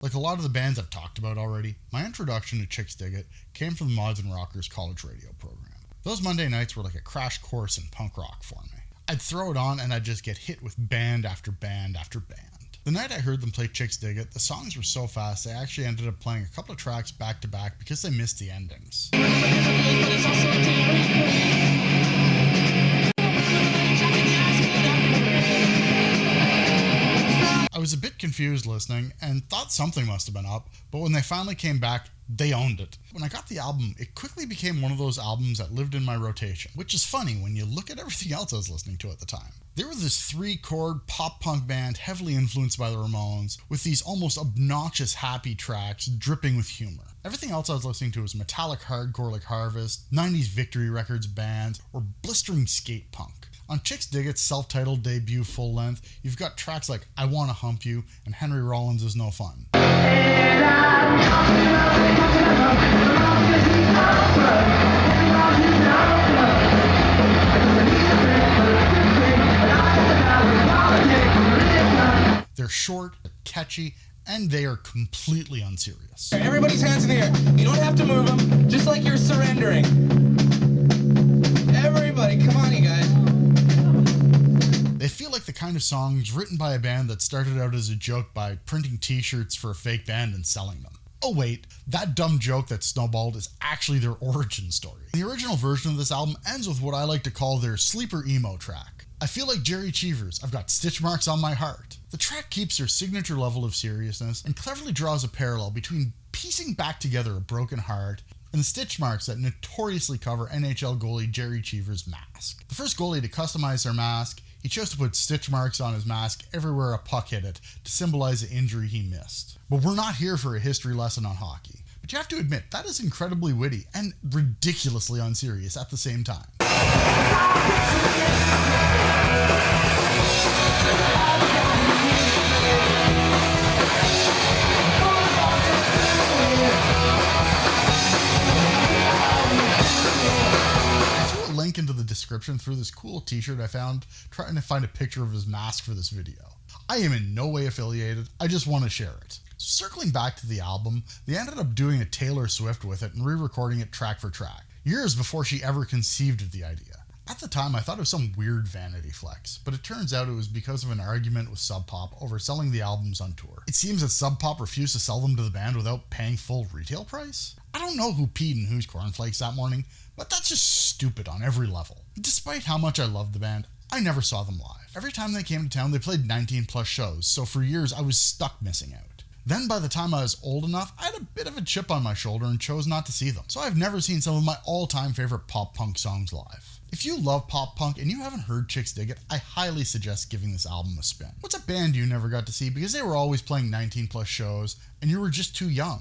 Like a lot of the bands I've talked about already, my introduction to Chixdiggit came from the Mods and Rockers college radio program. Those Monday nights were like a crash course in punk rock for me. I'd throw it on and I'd just get hit with band after band after band. The night I heard them play Chixdiggit, the songs were so fast they actually ended up playing a couple of tracks back to back because they missed the endings. I was a bit confused listening and thought something must have been up, but when they finally came back, they owned it. When I got the album, it quickly became one of those albums that lived in my rotation, which is funny when you look at everything else I was listening to at the time. They were this 3-chord pop-punk band heavily influenced by the Ramones, with these almost obnoxious happy tracks dripping with humor. Everything else I was listening to was metallic hardcore like Harvest, 90s Victory Records bands, or blistering skate punk. On Chixdiggit's self-titled debut full-length, you've got tracks like I Wanna Hump You and Henry Rollins Is No Fun. They're short, they're catchy, and they are completely unserious. Everybody's hands in the air. You don't have to move them, just like you're surrendering. Everybody, come on, you guys. They feel like the kind of songs written by a band that started out as a joke by printing t-shirts for a fake band and selling them. Oh wait, that dumb joke that snowballed is actually their origin story. The original version of this album ends with what I like to call their sleeper emo track. I feel like Jerry Cheevers, I've got stitch marks on my heart. The track keeps their signature level of seriousness and cleverly draws a parallel between piecing back together a broken heart and the stitch marks that notoriously cover NHL goalie Jerry Cheevers' mask. The first goalie to customize their mask, he chose to put stitch marks on his mask everywhere a puck hit it to symbolize the injury he missed. But we're not here for a history lesson on hockey. But you have to admit, that is incredibly witty and ridiculously unserious at the same time. Link into the description through this cool t-shirt I found trying to find a picture of his mask for this video. I am in no way affiliated, I just want to share it. Circling back to the album, they ended up doing a Taylor Swift with it and re-recording it track for track, years before she ever conceived of the idea. At the time I thought it was some weird vanity flex, but it turns out it was because of an argument with Sub Pop over selling the albums on tour. It seems that Sub Pop refused to sell them to the band without paying full retail price? I don't know who peed in whose cornflakes that morning, but that's just stupid on every level. Despite how much I loved the band, I never saw them live. Every time they came to town, they played 19 plus shows, so for years I was stuck missing out. Then by the time I was old enough, I had a bit of a chip on my shoulder and chose not to see them, so I've never seen some of my all-time favorite pop-punk songs live. If you love pop-punk and you haven't heard Chixdiggit, I highly suggest giving this album a spin. What's a band you never got to see because they were always playing 19 plus shows and you were just too young?